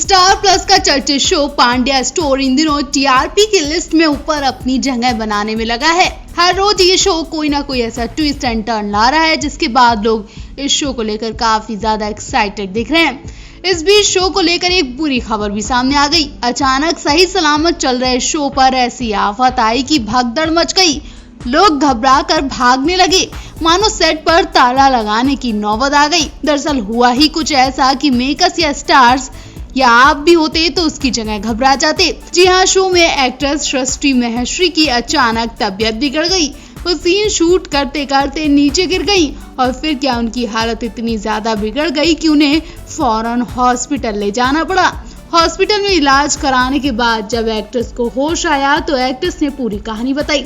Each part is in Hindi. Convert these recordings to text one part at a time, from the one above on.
स्टार प्लस का चर्चित शो पांड्या स्टोर इन दिनों टीआरपी की लिस्ट में ऊपर अपनी जगह बनाने में लगा है। हर रोज ये शो कोई ना कोई ऐसा ट्विस्ट एंड टर्न ला रहा है जिसके बाद लोग इस शो को लेकर काफी ज्यादा एक्साइटेड दिख रहे हैं। इस बीच शो को लेकर एक बुरी खबर भी सामने आ गई। अचानक सही सलामत चल रहे शो पर ऐसी आफत आई कि भगदड़ मच गई। लोग घबरा कर भागने लगे, मानो सेट पर ताला लगाने की नौबत आ गई। दरअसल हुआ ही कुछ ऐसा कि मेकर्स या स्टार्स या आप भी होते तो उसकी जगह घबरा जाते। जी हाँ, शो में एक्ट्रेस सृष्टि महेश्वरी की अचानक तबीयत बिगड़ गई। वो सीन शूट करते करते नीचे गिर गई और फिर क्या उनकी हालत इतनी ज्यादा बिगड़ गई कि उन्हें फौरन हॉस्पिटल ले जाना पड़ा। हॉस्पिटल में इलाज कराने के बाद जब एक्ट्रेस को होश आया तो एक्ट्रेस ने पूरी कहानी बताई।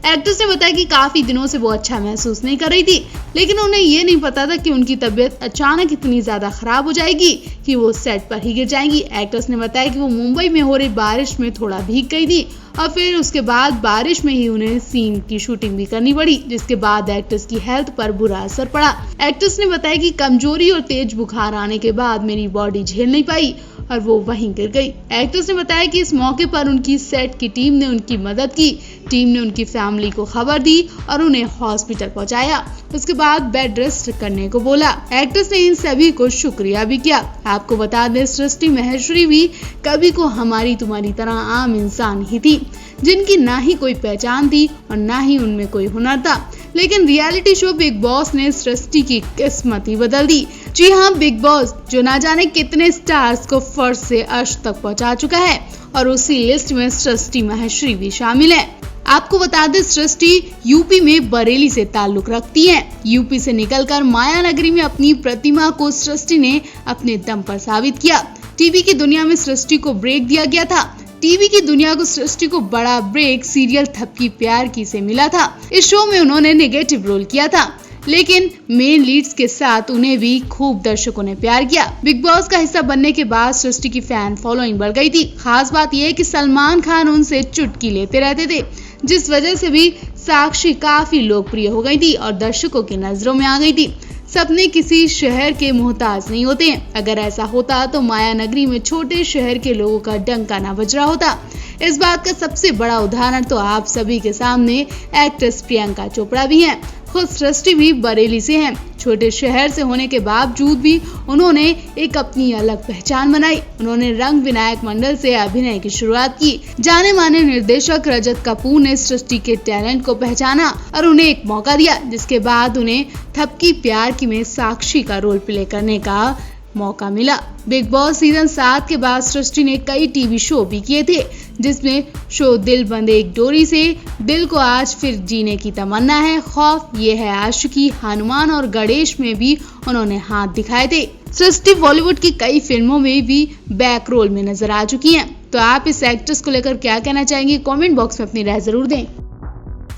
एक्ट्रेस ने बताया कि काफी दिनों से वो अच्छा महसूस नहीं कर रही थी, लेकिन उन्हें ये नहीं पता था कि उनकी तबीयत अचानक इतनी ज्यादा खराब हो जाएगी कि वो सेट पर ही गिर जाएंगी। एक्ट्रेस ने बताया कि वो मुंबई में हो रही बारिश में थोड़ा भीग गई थी और फिर उसके बाद बारिश में ही उन्हें सीन की शूटिंग भी करनी पड़ी, जिसके बाद एक्ट्रेस की हेल्थ पर बुरा असर पड़ा। एक्ट्रेस ने बताया कि कमजोरी और तेज बुखार आने के बाद मेरी बॉडी झेल नहीं पाई और वो वहीं गिर गई। एक्ट्रेस ने बताया कि इस मौके पर उनकी सेट की टीम ने उनकी मदद की। टीम ने उनकी फैमिली को खबर दी और उन्हें हॉस्पिटल पहुंचाया। उसके बाद बेड रेस्ट करने को बोला। एक्ट्रेस ने इन सभी को शुक्रिया भी किया। आपको बता दें, सृष्टि महेश्वरी भी कभी को हमारी तुम्हारी तरह आम इंसान ही थी, जिनकी ना ही कोई पहचान थी और ना ही उनमें कोई हुनर था। लेकिन रियलिटी शो बिग बॉस ने सृष्टि की किस्मत ही बदल दी। जी हाँ, बिग बॉस जो ना जाने कितने स्टार्स को फर्श से अर्श तक पहुंचा चुका है और उसी लिस्ट में सृष्टि महेश्वरी भी शामिल है। आपको बता दें, सृष्टि यूपी में बरेली से ताल्लुक रखती हैं। यूपी से निकलकर माया नगरी में अपनी प्रतिमा को सृष्टि ने अपने दम पर साबित किया। टीवी की दुनिया में सृष्टि को ब्रेक दिया गया था। टीवी की दुनिया को सृष्टि को बड़ा ब्रेक सीरियल थपकी प्यार की से मिला था। इस शो में उन्होंने नेगेटिव रोल किया था, लेकिन मेन लीड्स के साथ उन्हें भी खूब दर्शकों ने प्यार किया। बिग बॉस का हिस्सा बनने के बाद सृष्टि की फैन फॉलोइंग बढ़ गई थी। खास बात यह है कि सलमान खान उनसे चुटकी लेते रहते थे, जिस वजह से भी साक्षी काफी लोकप्रिय हो गई थी और दर्शकों की नजरों में आ गई थी। सपने किसी शहर के मोहताज नहीं होते हैं। अगर ऐसा होता तो माया नगरी में छोटे शहर के लोगों का डंका ना बज रहा होता। इस बात का सबसे बड़ा उदाहरण तो आप सभी के सामने एक्ट्रेस प्रियंका चोपड़ा भी हैं। खुद सृष्टि भी बरेली से हैं। छोटे शहर से होने के बावजूद भी उन्होंने एक अपनी अलग पहचान बनाई। उन्होंने रंग विनायक मंडल से अभिनय की शुरुआत की। जाने माने निर्देशक रजत कपूर ने सृष्टि के टैलेंट को पहचाना और उन्हें एक मौका दिया, जिसके बाद उन्हें थपकी प्यार की में साक्षी का रोल प्ले करने का मौका मिला। बिग बॉस सीजन 7 के बाद सृष्टि ने कई टीवी शो भी किए थे, जिसमें शो दिल बंधे एक डोरी से, दिल को आज फिर जीने की तमन्ना है, खौफ, ये है आशिकी, हनुमान और गणेश में भी उन्होंने हाथ दिखाए थे। सृष्टि बॉलीवुड की कई फिल्मों में भी बैक रोल में नजर आ चुकी हैं। तो आप इस एक्ट्रेस को लेकर क्या कहना चाहेंगे? कमेंट बॉक्स में अपनी राय जरूर दें।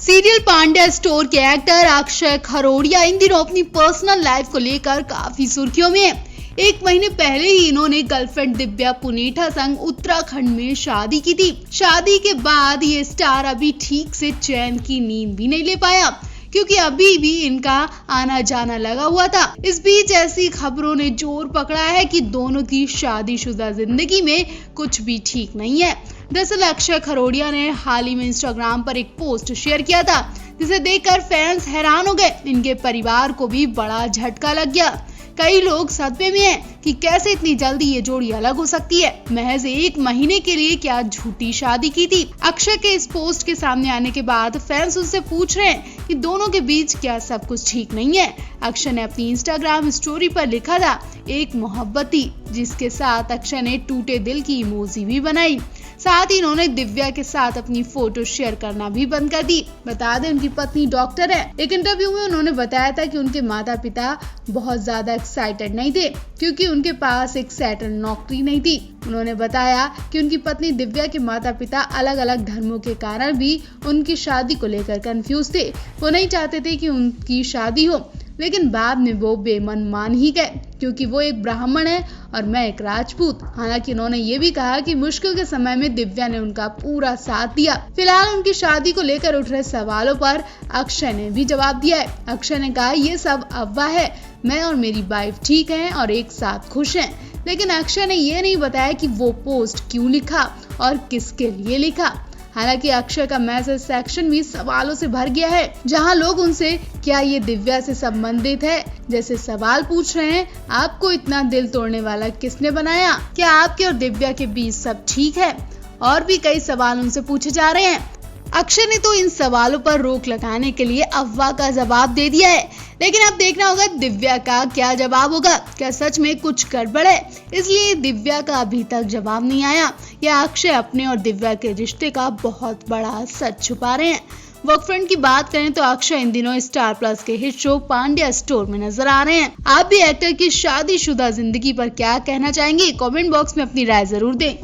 सीरियल पांड्या स्टोर के एक्टर अक्षय खरोड़िया इन दिनों अपनी पर्सनल लाइफ को लेकर काफी सुर्खियों में है। एक महीने पहले ही इन्होंने गर्लफ्रेंड दिव्या पुनेठा संग उत्तराखंड में शादी की थी। शादी के बाद ये स्टार अभी ठीक से चैन की नींद भी नहीं ले पाया, क्योंकि अभी भी इनका आना जाना लगा हुआ था। इस बीच ऐसी खबरों ने जोर पकड़ा है कि दोनों की शादीशुदा जिंदगी में कुछ भी ठीक नहीं है। दरअसल अक्षय खरोड़िया ने हाल ही में इंस्टाग्राम पर एक पोस्ट शेयर किया था, जिसे देखकर फैंस हैरान हो गए। इनके परिवार को भी बड़ा झटका लग गया। कई लोग सदमे में हैं कि कैसे इतनी जल्दी ये जोड़ी अलग हो सकती है। महज एक महीने के लिए क्या झूठी शादी की थी। अक्षय के इस पोस्ट के सामने आने के बाद फैंस उससे पूछ रहे हैं कि दोनों के बीच क्या सब कुछ ठीक नहीं है। अक्षय ने अपनी इंस्टाग्राम स्टोरी पर लिखा था, एक मोहब्बत थी, जिसके साथ अक्षय ने टूटे दिल की इमोजी भी बनाई। साथ ही इन्होंने दिव्या के साथ अपनी फोटो शेयर करना भी बंद कर दी। बता दें, उनकी पत्नी डॉक्टर है। एक इंटरव्यू में उन्होंने बताया था कि उनके माता पिता बहुत ज्यादा एक्साइटेड नहीं थे, क्योंकि उनके पास एक सेटल नौकरी नहीं थी। उन्होंने बताया कि उनकी पत्नी दिव्या के माता पिता अलग अलग धर्मों के कारण भी उनकी शादी को लेकर कंफ्यूज थे। वो नहीं चाहते थे कि उनकी शादी हो, लेकिन बाद में वो बेमन मान ही गए, क्योंकि वो एक ब्राह्मण है और मैं एक राजपूत। हालांकि उन्होंने ये भी कहा कि मुश्किल के समय में दिव्या ने उनका पूरा साथ दिया। फिलहाल उनकी शादी को लेकर उठ रहे सवालों पर अक्षय ने भी जवाब दिया है। अक्षय ने कहा, ये सब अफवाह है, मैं और मेरी वाइफ ठीक हैं और एक साथ खुश हैं। लेकिन अक्षय ने ये नहीं बताया कि वो पोस्ट क्यों लिखा और किसके लिए लिखा। हालांकि अक्षय का मैसेज सेक्शन भी सवालों से भर गया है, जहां लोग उनसे क्या ये दिव्या से संबंधित है जैसे सवाल पूछ रहे हैं। आपको इतना दिल तोड़ने वाला किसने बनाया? क्या आपके और दिव्या के बीच सब ठीक है? और भी कई सवाल उनसे पूछे जा रहे हैं। अक्षय ने तो इन सवालों पर रोक लगाने के लिए अफवाह का जवाब दे दिया है, लेकिन अब देखना होगा दिव्या का क्या जवाब होगा। क्या सच में कुछ गड़बड़ है इसलिए दिव्या का अभी तक जवाब नहीं आया, या अक्षय अपने और दिव्या के रिश्ते का बहुत बड़ा सच छुपा रहे हैं? वर्क फ्रंट की बात करें तो अक्षय इन दिनों स्टार प्लस के हिट शो पांड्या स्टोर में नजर आ रहे हैं। आप भी एक्टर की शादीशुदा जिंदगी पर क्या कहना चाहेंगे? कमेंट बॉक्स में अपनी राय जरूर दें।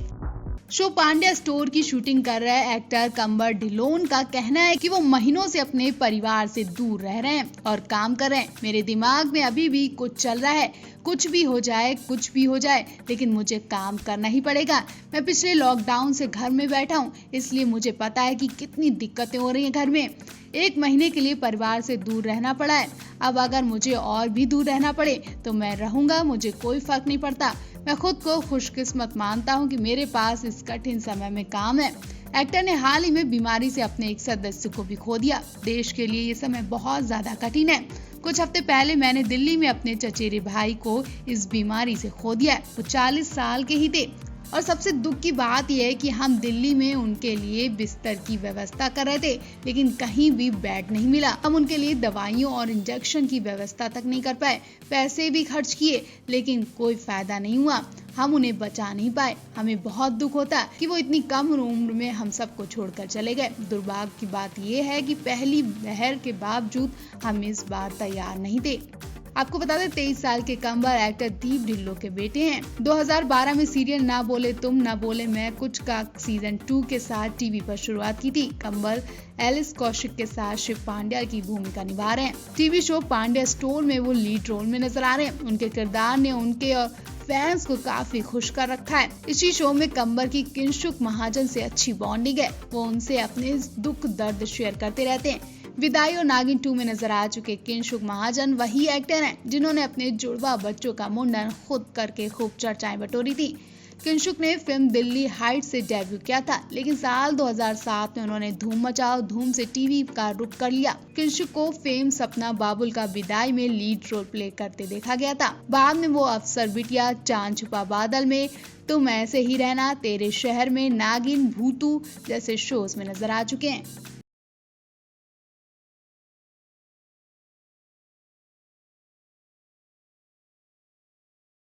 शो पांड्या स्टोर की शूटिंग कर रहे एक्टर कंबर ढिल्लोन का कहना है कि वो महीनों से अपने परिवार से दूर रह रहे हैं और काम कर रहे हैं। मेरे दिमाग में अभी भी कुछ चल रहा है, कुछ भी हो जाए लेकिन मुझे काम करना ही पड़ेगा। मैं पिछले लॉकडाउन से घर में बैठा हूँ, इसलिए मुझे पता है कि कितनी दिक्कतें हो रही हैं घर में। 1 महीने के लिए परिवार से दूर रहना पड़ा है। अब अगर मुझे और भी दूर रहना पड़े तो मैं रहूंगा, मुझे कोई फर्क नहीं पड़ता। मैं खुद को खुशकिस्मत मानता हूं कि मेरे पास इस कठिन समय में काम है। एक्टर ने हाल ही में बीमारी से अपने एक सदस्य को भी खो दिया। देश के लिए ये समय बहुत ज्यादा कठिन है। कुछ हफ्ते पहले मैंने दिल्ली में अपने चचेरे भाई को इस बीमारी से खो दिया। वो 40 साल के ही थे और सबसे दुख की बात यह है कि हम दिल्ली में उनके लिए बिस्तर की व्यवस्था कर रहे थे, लेकिन कहीं भी बेड नहीं मिला। हम उनके लिए दवाइयों और इंजेक्शन की व्यवस्था तक नहीं कर पाए। पैसे भी खर्च किए, लेकिन कोई फायदा नहीं हुआ। हम उन्हें बचा नहीं पाए। हमें बहुत दुख होता कि वो इतनी कम उम्र में हम सबको छोड़कर चले गए। दुर्भाग्य की बात यह है कि पहली लहर के बावजूद हम इस बार तैयार नहीं थे। आपको बता दें 23 साल के कंबर एक्टर दीप ढिल्लों के बेटे हैं। 2012 में सीरियल ना बोले तुम ना बोले मैं कुछ का सीजन 2 के साथ टीवी पर शुरुआत की थी। कंबर एलिस कौशिक के साथ शिव पांड्या की भूमिका निभा रहे हैं। टीवी शो पांड्या स्टोर में वो लीड रोल में नजर आ रहे हैं। उनके किरदार ने उनके और फैंस को काफी खुश कर रखा है। इसी शो में कंबर की किंशुक महाजन से अच्छी बॉन्डिंग है। वो उनसे अपने दुख दर्द शेयर करते रहते हैं। विदाई और नागिन 2 में नजर आ चुके किंशुक महाजन वही एक्टर हैं जिन्होंने अपने जुड़वा बच्चों का मुंडन खुद करके खूब चर्चाएं बटोरी थी। किंशुक ने फिल्म दिल्ली हाइट से डेब्यू किया था, लेकिन साल 2007 में उन्होंने धूम मचाओ धूम से टीवी का रुख कर लिया। किंशुक को फेम सपना बाबुल का विदाई में लीड रोल प्ले करते देखा गया था। बाद में वो अफसर बिटिया, चांद छुपा बादल में, तुम ऐसे ही रहना, तेरे शहर में, नागिन, भूतू जैसे शोज में नजर आ चुके हैं।